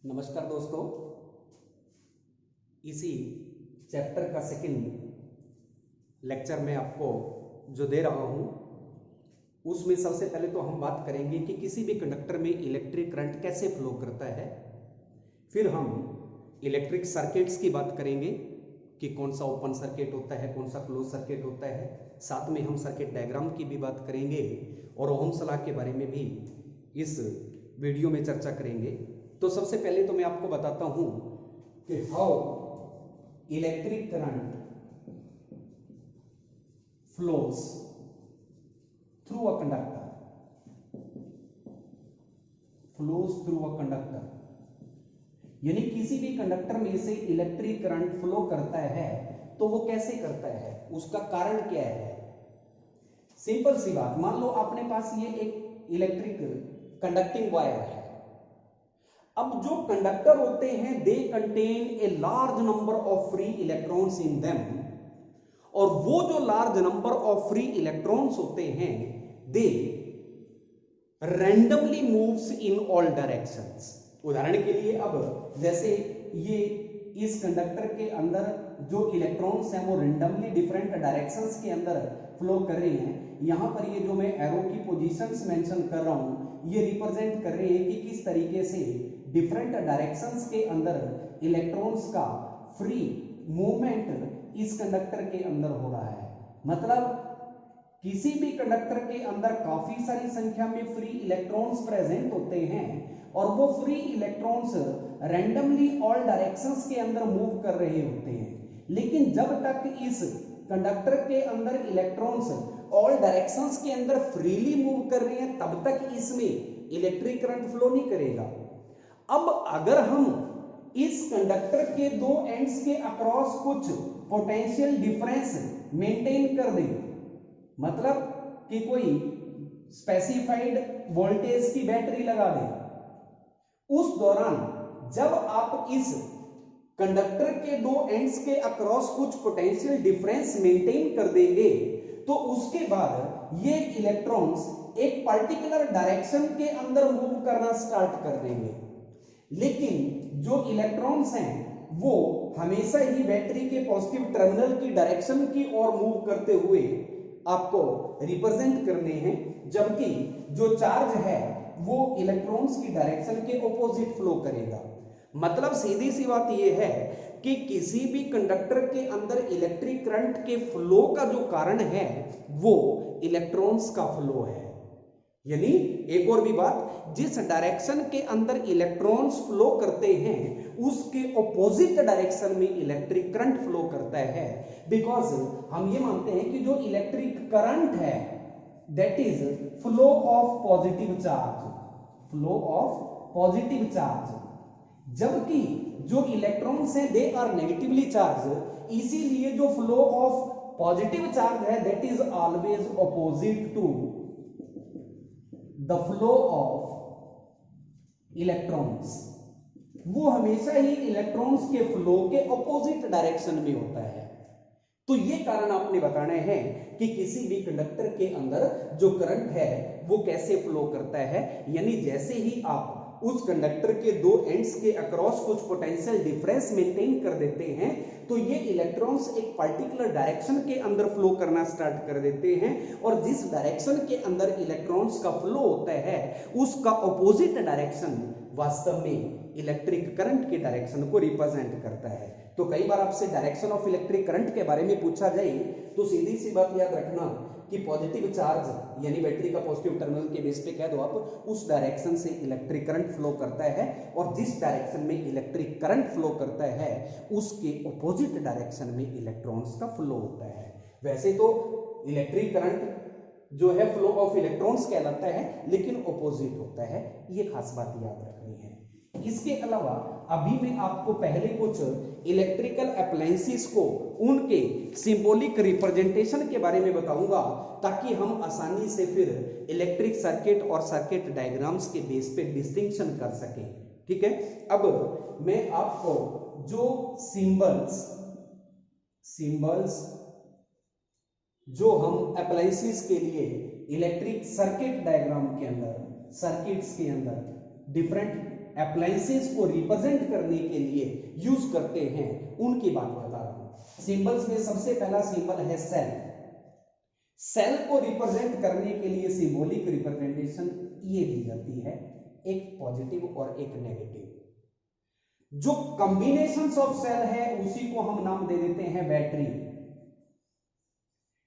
नमस्कार दोस्तों, इसी चैप्टर का सेकंड लेक्चर में आपको जो दे रहा हूं उसमें सबसे पहले तो हम बात करेंगे कि किसी भी कंडक्टर में इलेक्ट्रिक करंट कैसे फ्लो करता है। फिर हम इलेक्ट्रिक सर्किट्स की बात करेंगे कि कौन सा ओपन सर्किट होता है, कौन सा क्लोज सर्किट होता है। साथ में हम सर्किट डायग्राम की भी बात करेंगे और ओहम्स लॉ के बारे में भी इस वीडियो में चर्चा करेंगे। तो सबसे पहले तो मैं आपको बताता हूं कि how electric current flows through a conductor, यानी किसी भी कंडक्टर में से इलेक्ट्रिक करंट फ्लो करता है तो वो कैसे करता है, उसका कारण क्या है। सिंपल सी बात, मान लो अपने पास ये एक इलेक्ट्रिक कंडक्टिंग वायर है। अब जो कंडक्टर होते हैं they contain a large number of free electrons in them, और वो जो large number of free electrons होते हैं they randomly moves in all directions. उदाहरण के लिए अब जैसे ये इस कंडक्टर के अंदर जो इलेक्ट्रॉन्स हैं वो रैंडमली डिफरेंट डायरेक्शंस के अंदर फ्लो कर रहे हैं। यहां पर ये जो मैं एरो की पोजीशंस मेंशन कर रहा हूं ये रिप्रेजेंट कर रहे हैं कि किस तरीके से डिफरेंट डायरेक्शंस के अंदर इलेक्ट्रॉन्स का फ्री मूवमेंट इस कंडक्टर के अंदर हो रहा है। मतलब किसी भी कंडक्टर के अंदर काफी सारी संख्या में फ्री इलेक्ट्रॉन्स प्रेजेंट होते हैं और वो free electrons randomly all directions के अंदर मूव कर रहे होते हैं। लेकिन जब तक इस कंडक्टर के अंदर इलेक्ट्रॉन्स ऑल डायरेक्शंस के अंदर फ्रीली मूव कर रहे हैं तब तक इसमें इलेक्ट्रिक करंट फ्लो नहीं करेगा। अब अगर हम इस कंडक्टर के दो एंड्स के अक्रॉस कुछ पोटेंशियल डिफरेंस मेंटेन कर दें, मतलब कि कोई स्पेसिफाइड वोल्टेज की बैटरी लगा दें, उस दौरान जब आप इस कंडक्टर के दो एंड्स के अक्रॉस कुछ पोटेंशियल डिफरेंस मेंटेन कर देंगे तो उसके बाद ये इलेक्ट्रॉन्स एक पर्टिकुलर डायरेक्शन के अंदर मूव करना स्टार्ट कर देंगे। लेकिन जो इलेक्ट्रॉन्स हैं वो हमेशा ही बैटरी के पॉजिटिव टर्मिनल की डायरेक्शन की ओर मूव करते हुए आपको रिप्रेजेंट करने हैं, जबकि जो चार्ज है वो इलेक्ट्रॉन्स की डायरेक्शन के ऑपोजिट फ्लो करेगा। मतलब सीधी सी बात यह है कि किसी भी कंडक्टर के अंदर इलेक्ट्रिक करंट के फ्लो का जो कारण है वो इलेक्ट्रॉन्स का फ्लो है। यानी एक और भी बात, जिस डायरेक्शन के अंदर इलेक्ट्रॉन्स फ्लो करते हैं उसके ऑपोजिट डायरेक्शन में इलेक्ट्रिक करंट फ्लो करता है। बिकॉज हम ये मानते हैं कि जो इलेक्ट्रिक करंट है that is flow of positive charge, जबकि जो इलेक्ट्रॉन्स हैं दे आर नेगेटिवली चार्ज, इसीलिए जो फ्लो ऑफ पॉजिटिव चार्ज है that is always opposite to the flow of electrons. वो हमेशा ही इलेक्ट्रॉन्स के फ्लो के ऑपोजिट डायरेक्शन में होता है। तो ये कारण आपने बताना है कि किसी भी कंडक्टर के अंदर जो करंट है वो कैसे फ्लो करता है। यानी जैसे ही आप उस कंडक्टर के दो एंड्स के अक्रॉस कुछ पोटेंशियल डिफरेंस मेंटेन कर देते हैं तो ये इलेक्ट्रॉन्स एक पर्टिकुलर डायरेक्शन के अंदर फ्लो करना स्टार्ट कर देते हैं, और जिस डायरेक्शन के अंदर इलेक्ट्रॉन्स का फ्लो होता है उसका ऑपोजिट डायरेक्शन वास्तव में इलेक्ट्रिक करंट के डायरेक्शन को रिप्रेजेंट करता है। तो कई बार आपसे डायरेक्शन ऑफ इलेक्ट्रिक करंट के बारे में पूछा जाए तो सीधी सी बात याद रखना कि पॉजिटिव चार्ज यानी बैटरी का पॉजिटिव टर्मिनल के बेस पे कह दो आप, उस डायरेक्शन से इलेक्ट्रिक करंट फ्लो करता है, और जिस डायरेक्शन में इलेक्ट्रिक करंट फ्लो करता है उसके ऑपोजिट डायरेक्शन में इलेक्ट्रॉन्स का फ्लो होता है। वैसे तो इलेक्ट्रिक करंट जो है फ्लो ऑफ इलेक्ट्रॉन्स कहलाता है लेकिन ऑपोजिट होता है, ये खास बात याद रखनी है। इसके अलावा अभी मैं आपको पहले कुछ इलेक्ट्रिकल अप्लायंसेस को उनके सिंबॉलिक रिप्रेजेंटेशन के बारे में बताऊंगा ताकि हम आसानी से फिर इलेक्ट्रिक सर्किट और सर्किट डायग्राम्स के बेस पे डिस्टिंक्शन कर सकें। ठीक है, अब मैं आपको जो सिंबल्स जो हम अप्लायंसेस के लिए इलेक्ट्रिक सर्किट डायग्राम के अंदर, सर्किट्स के अंदर डिफरेंट अप्लायंसेस को रिप्रेजेंट करने के लिए यूज करते हैं उनकी बात बता रहा हूं। सिंबल्स में सबसे पहला सिंबल है सेल। सेल को रिप्रेजेंट करने के लिए सिंबॉलिक रिप्रेजेंटेशन ये दी जाती है, एक पॉजिटिव और एक नेगेटिव। जो कॉम्बिनेशंस ऑफ सेल है उसी को हम नाम दे देते हैं बैटरी।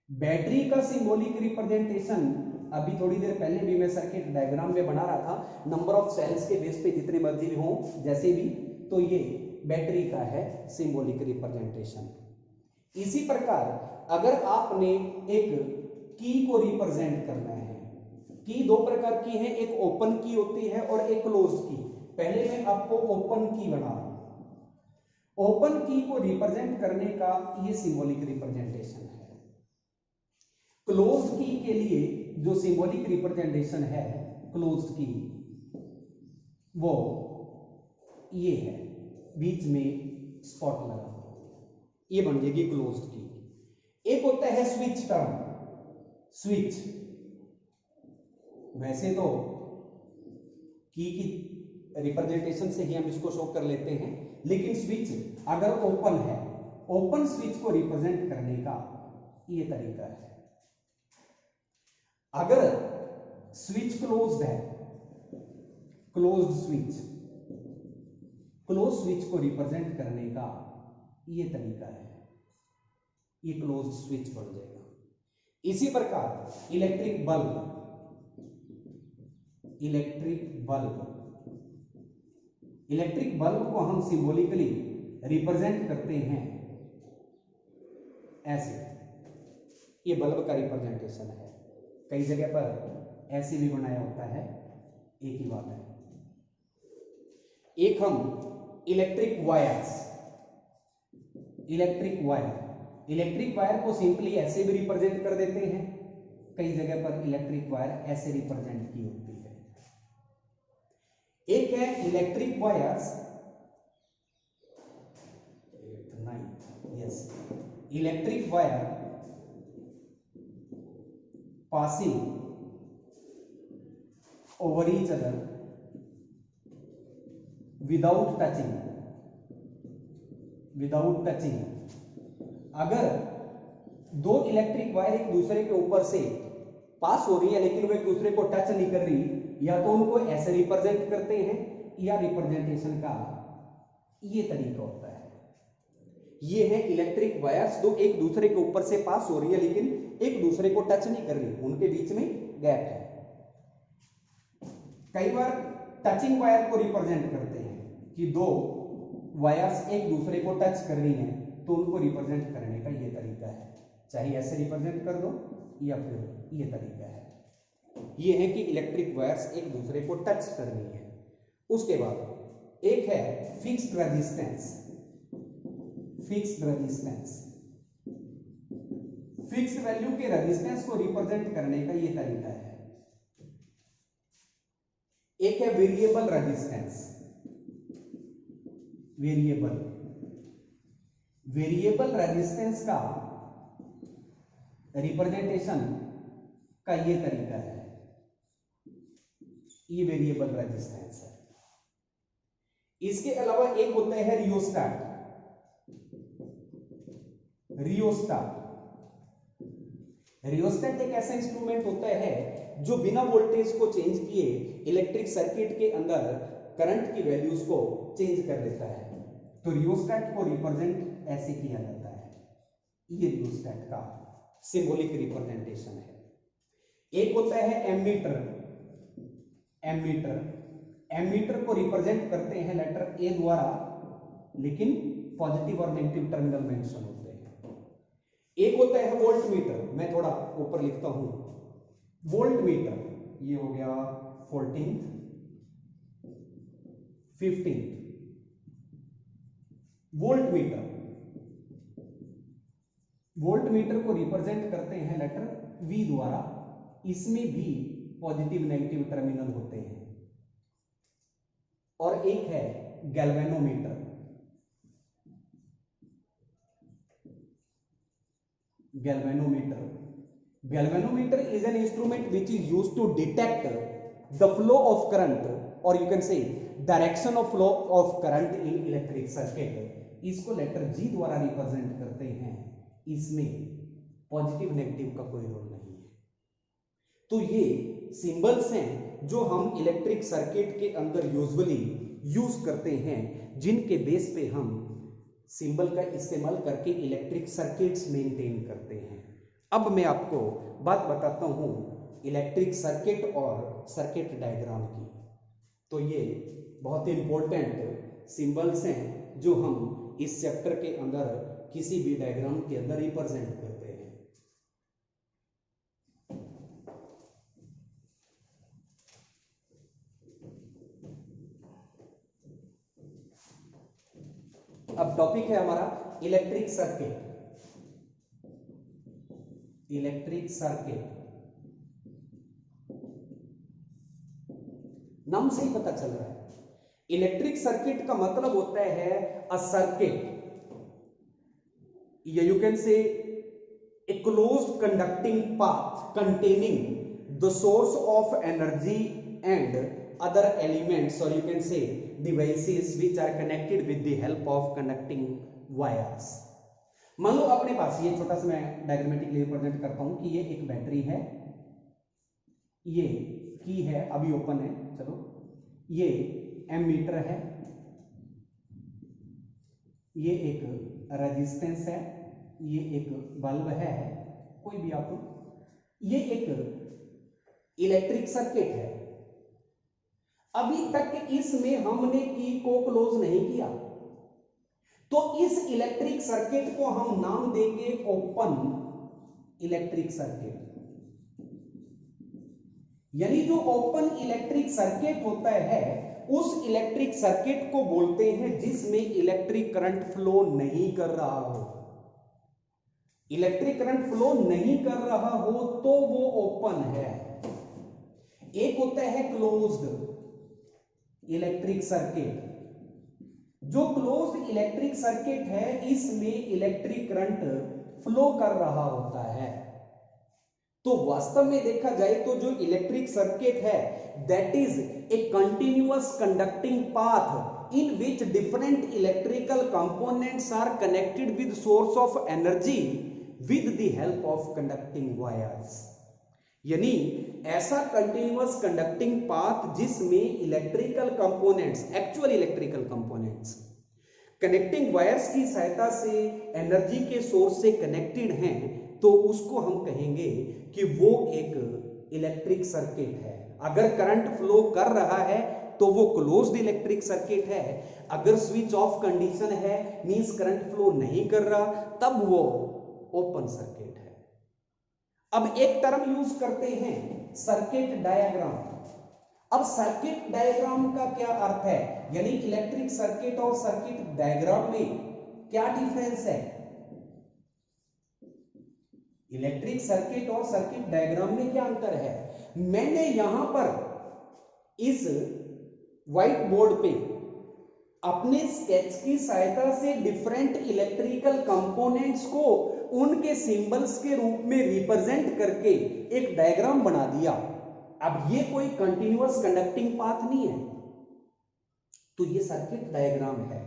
बैटरी का सिंबॉलिक रिप्रेजेंटेशन अभी थोड़ी देर पहले भी मैं सर्किट डायग्राम में बना रहा था, नंबर ऑफ सेल्स के बेस पे जितने मर्जी हो जैसे भी, तो ये बैटरी का है सिंबॉलिक रिप्रेजेंटेशन। इसी प्रकार अगर आपने एक की को रिप्रेजेंट करना है, की दो प्रकार की है, एक ओपन की होती है और एक क्लोज की। पहले मैं आपको ओपन की बना रहा हूं। ओपन की को रिप्रेजेंट करने का ये सिंबॉलिक रिप्रेजेंटेशन है। क्लोज्ड की के लिए जो सिंबॉलिक रिप्रेजेंटेशन है क्लोज्ड की, वो ये है, बीच में स्पॉट लगा, ये बन जाएगी क्लोज्ड की। एक होता है स्विच टर्म। स्विच वैसे तो की रिप्रेजेंटेशन से ही हम इसको शो कर लेते हैं, लेकिन स्विच अगर ओपन है, ओपन स्विच को रिप्रेजेंट करने का ये तरीका है। अगर स्विच क्लोज्ड है, क्लोज्ड स्विच, क्लोज स्विच को रिप्रेजेंट करने का ये तरीका है, ये क्लोज्ड स्विच बन जाएगा। इसी प्रकार electric bulb, electric bulb, electric bulb को हम सिंबॉलिकली रिप्रेजेंट करते हैं ऐसे, ये बल्ब का रिप्रेजेंटेशन है। कई जगह पर ऐसे भी बनाया होता है, एक ही बात है। एक हम electric wires, electric wire, electric wire को सिंपली ऐसे भी रिप्रेजेंट कर देते हैं। कई जगह पर इलेक्ट्रिक वायर ऐसे रिप्रेजेंट की होती है। एक है electric wires, yes, electric wire passing over each other without touching, without touching। अगर दो इलेक्ट्रिक वायर एक दूसरे के ऊपर से पास हो रही है लेकिन वो एक दूसरे को टच नहीं कर रही, या तो उनको ऐसे रिप्रेजेंट करते हैं, या रिप्रेजेंटेशन का ये तरीका होता है। ये है इलेक्ट्रिक वायर्स, दो एक दूसरे के ऊपर से पास हो रही है लेकिन एक दूसरे को टच नहीं कर रही, उनके बीच में गैप है। कई बार टचिंग वायर को रिप्रेजेंट करते हैं कि दो वायर्स एक दूसरे को टच कर रही हैं, तो उनको रिप्रेजेंट करने का ये तरीका है, चाहे ऐसे रिप्रेजेंट कर दो या फिर ये तरीका है। ये है कि इलेक्ट्रिक वायर्स एक दूसरे को टच करनी है। उसके बाद एक है fixed resistance, fixed resistance, fixed value के रेजिस्टेंस को रिप्रेजेंट करने का ये तरीका है। एक है variable resistance, variable, variable resistance का रिप्रेजेंटेशन का ये तरीका है, ये वेरिएबल रेजिस्टेंस है। इसके अलावा एक होता है रियोस्टेट, रियोस्टेट, रियोस्टेट एक ऐसा इंस्ट्रूमेंट होता है जो बिना वोल्टेज को चेंज किए इलेक्ट्रिक सर्किट के अंदर करंट की वैल्यूज को चेंज कर देता है। तो रियोस्टेट को रिप्रेजेंट ऐसे किया जाता है, ये रियोस्टेट का सिंबॉलिक रिप्रेजेंटेशन है। एक होता है एमीटर, एमीटर, एमीटर को रिप्रेजेंट करते हैं लेटर ए द्वारा, लेकिन पॉजिटिव और नेगेटिव टर्मिनल मेंशन होते हैं। एक होता है वोल्ट मीटर, मैं थोड़ा ऊपर लिखता हूं, वोल्ट मीटर, ये हो गया 14th 15th volt meter, volt meter को रिप्रेजेंट करते हैं लेटर वी द्वारा, इसमें भी पॉजिटिव नेगेटिव टर्मिनल होते हैं। और एक है galvanometer, galvanometer, galvanometer is an instrument which is used to detect the flow of current और यू कैन से direction of flow of current in electric circuit, इसको लेटर जी द्वारा रिप्रेजेंट करते हैं। इसमें पॉजिटिव नेगेटिव का कोई रोल नहीं है। तो ये सिंबल्स हैं जो हम इलेक्ट्रिक सर्किट के अंदर यूजुअली यूज करते हैं, जिनके बेस पे हम सिंबल का इस्तेमाल करके इलेक्ट्रिक सर्किट्स मेंटेन करते हैं। अब मैं आपको बात बताता हूं इलेक्ट्रिक सर्किट और सर्किट डायग्राम की। तो ये बहुत ही इंपॉर्टेंट सिंबल्स हैं जो हम इस चैप्टर के अंदर किसी भी डायग्राम के अंदर रिप्रेजेंट करते हैं। अब टॉपिक है हमारा इलेक्ट्रिक सर्किट। इलेक्ट्रिक सर्किट नाम से ही पता चल रहा है, इलेक्ट्रिक सर्किट का मतलब होता है अ सर्किट, या यू कैन से a closed conducting path containing the source of energy and other elements, or you can say devices which are connected with the help of conducting wires। मान लो अपने पास ये छोटा सा मैं डायग्रामेटिकली रिप्रेजेंट करता हूं कि ये एक बैटरी है, ये की है अभी ओपन है, चलो ये एमीटर है, ये एक रेजिस्टेंस है, ये एक बल्ब है, कोई भी आप, ये एक इलेक्ट्रिक सर्किट है। अभी तक इसमें हमने की को क्लोज नहीं किया, तो इस इलेक्ट्रिक सर्किट को हम नाम देंगे ओपन इलेक्ट्रिक सर्किट। यानी जो ओपन इलेक्ट्रिक सर्किट होता है उस इलेक्ट्रिक सर्किट को बोलते हैं जिसमें इलेक्ट्रिक करंट फ्लो नहीं कर रहा हो। इलेक्ट्रिक करंट फ्लो नहीं कर रहा हो तो वो ओपन है। एक होता है क्लोज्ड इलेक्ट्रिक सर्किट। जो क्लोज्ड इलेक्ट्रिक सर्किट है इसमें इलेक्ट्रिक करंट फ्लो कर रहा होता है। तो वास्तव में देखा जाए तो जो इलेक्ट्रिक सर्किट है that is a continuous conducting path in which different electrical components are connected with source of energy with the help of conducting wires. यानी ऐसा कंटिन्यूअस कंडक्टिंग पाथ जिसमें electrical components, actual electrical components connecting wires की सहायता से energy के source से connected हैं, तो उसको हम कहेंगे कि वो एक इलेक्ट्रिक सर्किट है। अगर करंट फ्लो कर रहा है तो वो क्लोज्ड इलेक्ट्रिक सर्किट है, अगर स्विच ऑफ कंडीशन है मींस करंट फ्लो नहीं कर रहा, तब वो ओपन सर्किट है। अब एक टर्म यूज करते हैं सर्किट डायग्राम। अब सर्किट डायग्राम का क्या अर्थ है, यानी इलेक्ट्रिक सर्किट और सर्किट डायग्राम में क्या डिफरेंस है। इलेक्ट्रिक सर्किट और सर्किट डायग्राम में क्या अंतर है। मैंने यहां पर इस व्हाइट बोर्ड पे अपने स्केच की सहायता से डिफरेंट इलेक्ट्रिकल कंपोनेंट्स को उनके सिंबल्स के रूप में रिप्रेजेंट करके एक डायग्राम बना दिया। अब ये कोई कंटिन्यूअस कंडक्टिंग पाथ नहीं है, तो ये सर्किट डायग्राम है।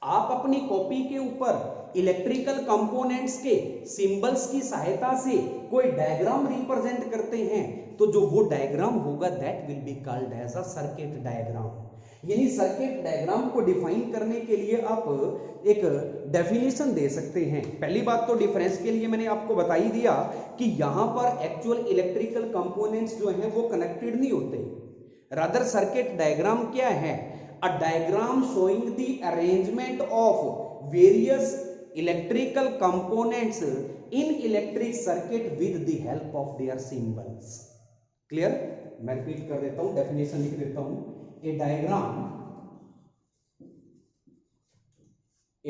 आप अपनी कॉपी के ऊपर इलेक्ट्रिकल कंपोनेंट्स के सिंबल्स की सहायता से कोई डायग्राम रिप्रेजेंट करते हैं, तो जो वो डायग्राम होगा that will be called as a circuit diagram. यानी सर्किट डायग्राम को डिफाइन करने के लिए आप एक डेफिनेशन दे सकते हैं। पहली बात तो डिफरेंस के लिए मैंने आपको बता ही दिया कि यहां पर एक्चुअल इलेक्ट्रिकल कंपोनेंट्स जो हैं वो कनेक्टेड नहीं होते। रादर सर्किट डायग्राम क्या है, a diagram showing the arrangement of various electrical components in electric circuit with the help of their symbols. Clear, मैं रिपीट कर देता हूं, डेफिनेशन लिख देता हूं। A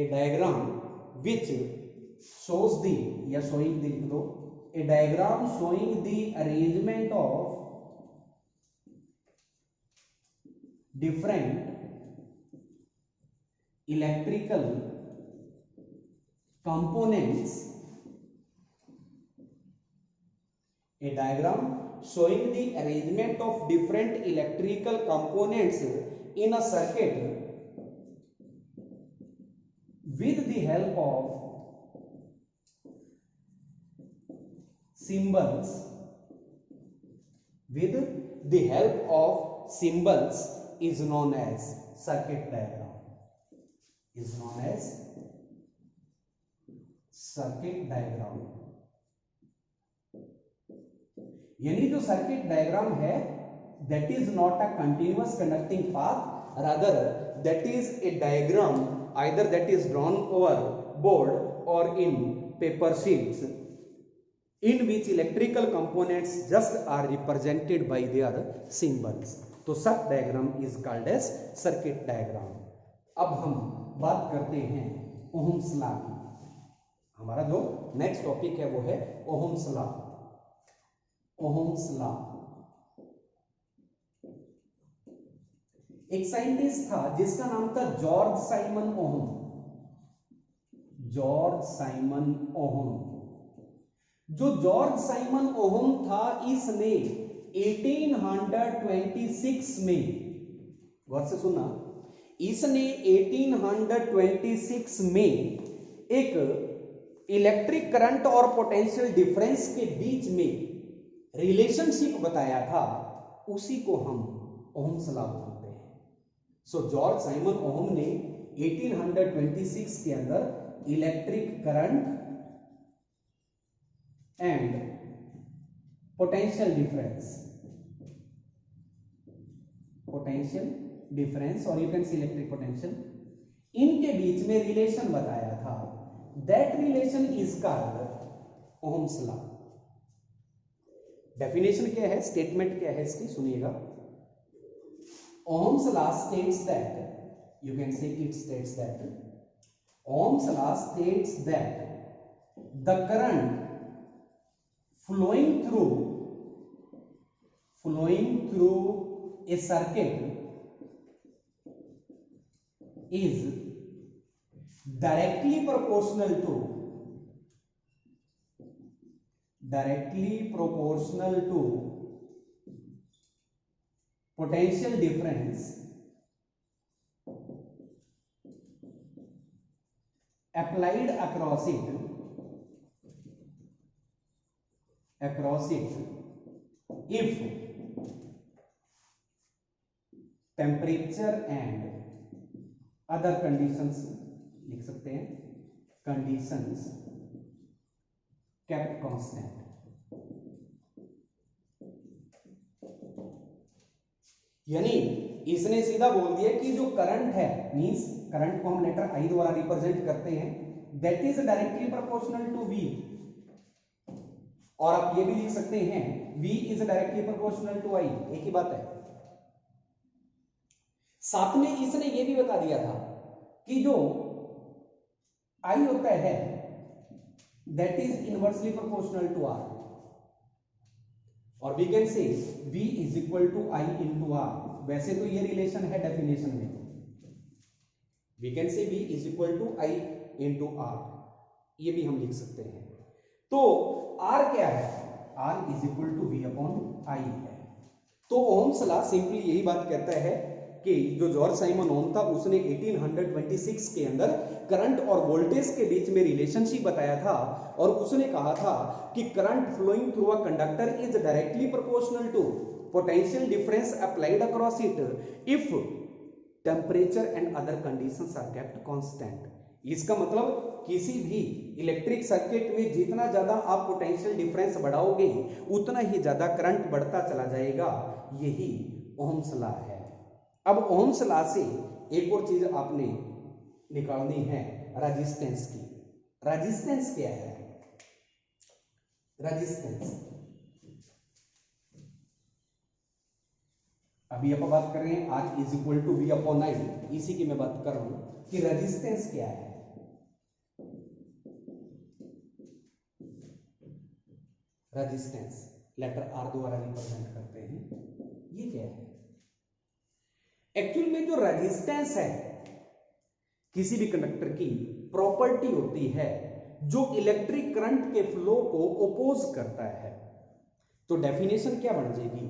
diagram which shows the, या showing the लिख दो, a diagram showing the arrangement of different electrical components, a diagram showing the arrangement of different electrical components in a circuit with the help of symbols. With the help of symbols is known as circuit diagram. Is known as circuit diagram. यानी जो circuit diagram है that is not a continuous conducting path, rather that is a diagram either that is drawn over board or in paper sheets in which electrical components just are represented by their symbols. तो circuit diagram is called as circuit diagram। अब हम बात करते हैं Ohm's law की। हमारा जो next topic है वो है ओहम्स लॉ। ओहम्स लॉ, एक साइंटिस्ट था जिसका नाम था George Simon ohm. George Simon ohm. जो जॉर्ज साइमन ओहम था इसने 1826 में, गौर से सुना, इसने 1826 में एक इलेक्ट्रिक करंट और पोटेंशियल डिफरेंस के बीच में रिलेशनशिप बताया था, उसी को हम ओहम्स लॉ बोलते हैं। सो जॉर्ज साइमन ओहम ने 1826 के अंदर electric current and potential difference और you can see electric potential, इनके बीच में रिलेशन बताया था। That relation is called Ohm's law. Definition क्या है, स्टेटमेंट क्या है इसकी, सुनिएगा। Ohm's law states that, you can say it states that, Ohm's law states that the current flowing through a circuit is directly proportional to potential difference applied across it if temperature and other conditions, लिख सकते हैं, conditions kept constant। यानी इसने सीधा बोल दिया कि जो करंट है, मींस करंट को हम लेटर आई द्वारा रिप्रेजेंट करते हैं, that is directly proportional to V. और आप ये भी लिख सकते हैं V is directly proportional to I, एक ही बात है। साथ में इसने ये भी बता दिया था कि जो I होता है that is inversely proportional to R, और we can say V is equal to I into R। वैसे तो ये रिलेशन है डेफिनेशन में, we can say V is equal to I into R, ये भी हम लिख सकते हैं। तो R क्या है, R is equal to V upon I है। तो ओहम्स लॉ सिंपली यही बात कहता है कि जो जॉर्ज साइमन ओहम था उसने 1826 के अंदर करंट और वोल्टेज के बीच में रिलेशनशिप बताया था, और उसने कहा था कि current flowing through a conductor is directly proportional to potential difference applied across it if temperature and other conditions are kept constant. इसका मतलब किसी भी इलेक्ट्रिक सर्किट में जितना ज्यादा आप पोटेंशियल डिफरेंस बढ़ाओगे उतना ही ज्यादा करंट बढ़ता चला जाएगा। यही ओहम्स लॉ है। अब ओहम्स लॉ से एक और चीज आपने निकालनी है, रेजिस्टेंस की। रेजिस्टेंस क्या है, रेजिस्टेंस, अभी आप बात कर रहे हैं R is equal to V upon I, इसी की मैं बात कर रहा हूं कि रेजिस्टेंस क्या है। रेजिस्टेंस लेटर R द्वारा रिप्रेजेंट करते हैं, ये क्या है? एक्चुअल में जो रेजिस्टेंस है किसी भी कंडक्टर की प्रॉपर्टी होती है जो इलेक्ट्रिक करंट के फ्लो को ओपोज करता है। तो डेफिनेशन क्या बन जाएगी,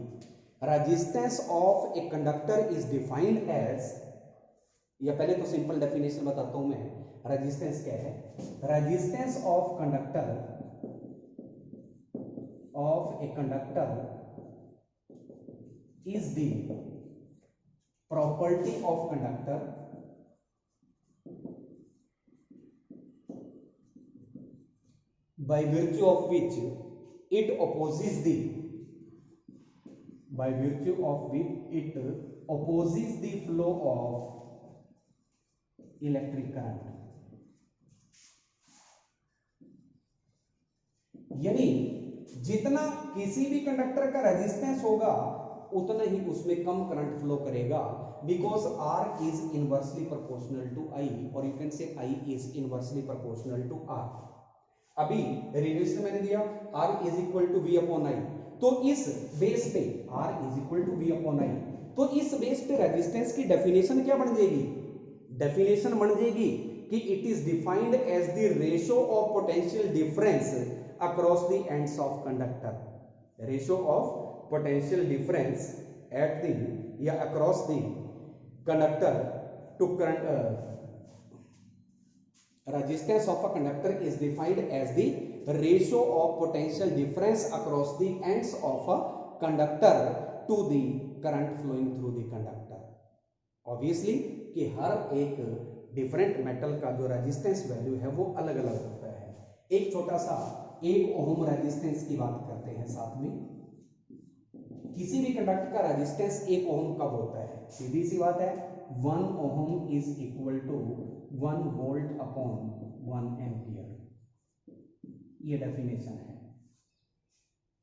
resistance of a conductor is defined as, या पहले तो सिंपल डेफिनेशन बताता हूं मैं, रेजिस्टेंस क्या है, resistance of a conductor is the property of conductor by virtue of which it opposes the flow of electric current। यानी जितना किसी भी कंडक्टर का रेजिस्टेंस होगा उतना ही उसमें कम करंट फ्लो करेगा, because R is inversely proportional to I, और you can say I is inversely proportional to R। अभी रेजिस्टेंस मैंने दिया R is equal to V upon I, तो इस बेस पे R is equal to V upon I, तो इस base पे रेजिस्टेंस की डेफिनेशन क्या बन जाएगी, डेफिनेशन बन जाएगी कि it is defined as the ratio of potential difference across the ends of conductor, ratio of potential difference at the या across the conductor to current. Resistance of a conductor is defined as the ratio of potential difference across the ends of a conductor to the current flowing through the conductor। Obviously कि हर एक different metal का जो resistance value है वो अलग अलग होता है। एक छोटा सा 1 ओम रेजिस्टेंस की बात करते हैं साथ में। किसी भी कंडक्टर का रेजिस्टेंस 1 ओम कब होता है, सीधी सी बात है, 1 ohm is equal to 1 volt upon 1 ampere. ये डेफिनेशन है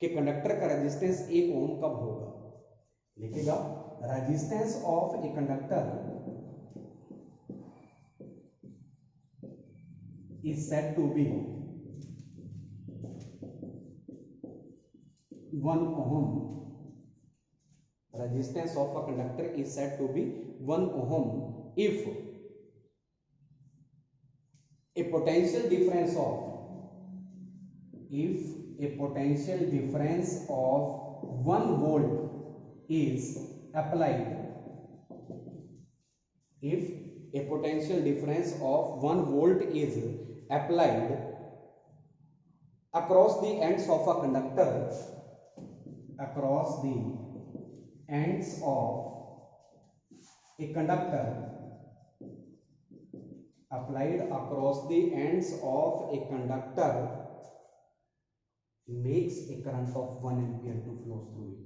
कि कंडक्टर का रेजिस्टेंस 1 ओम कब होगा। लिखेगा resistance of a conductor is said to be 1 ohm। Resistance of a conductor is said to be 1 ohm if a potential difference of 1 volt is applied, if a potential difference of 1 volt is applied across the ends of a conductor, applied across the ends of a conductor makes a current of 1 ampere to flow through it,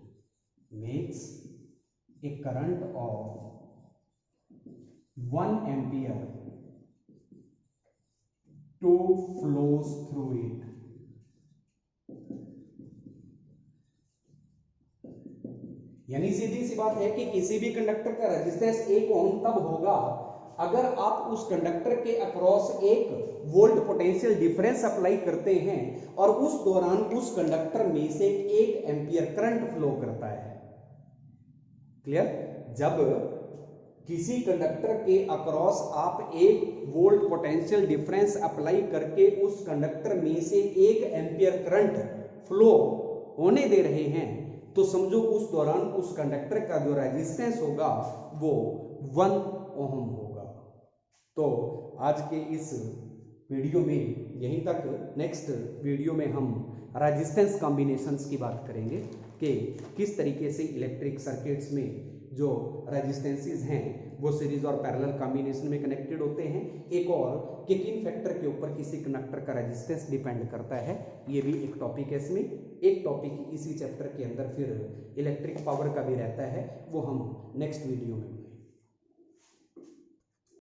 makes a current of 1 ampere to flows through it। यानी सीधी सी बात है कि किसी भी conductor का resistance 1 ओम तब होगा अगर आप उस कंडक्टर के across 1 volt potential difference apply करते हैं और उस दौरान उस कंडक्टर में से 1 एम्पियर करंट फ्लो करता है। क्लियर? जब किसी कंडक्टर के अक्रॉस आप 1 वोल्ट पोटेंशियल डिफरेंस अप्लाई करके उस कंडक्टर में से 1 एम्पियर करंट फ्लो होने दे रहे हैं तो समझो उस दौरान उस कंडक्टर का जो रेजिस्टेंस होगा वो 1 ओम होगा। तो आज के इस वीडियो में यहीं तक। नेक्स्ट वीडियो में हम रेजिस्टेंस कॉम्बिनेशंस की बात करेंगे कि किस तरीके से इलेक्ट्रिक सर्किट्स में जो रेजिस्टेंसेस हैं वो सीरीज और पैरेलल कॉम्बिनेशन में कनेक्टेड होते हैं। एक और कि किन फैक्टर के ऊपर किसी कंडक्टर का रेजिस्टेंस डिपेंड करता है, ये भी एक टॉपिक है। इसमें एक टॉपिक इसी चैप्टर के अंदर फिर इलेक्ट्रिक पावर का भी रहता है, वो हम नेक्स्ट वीडियो में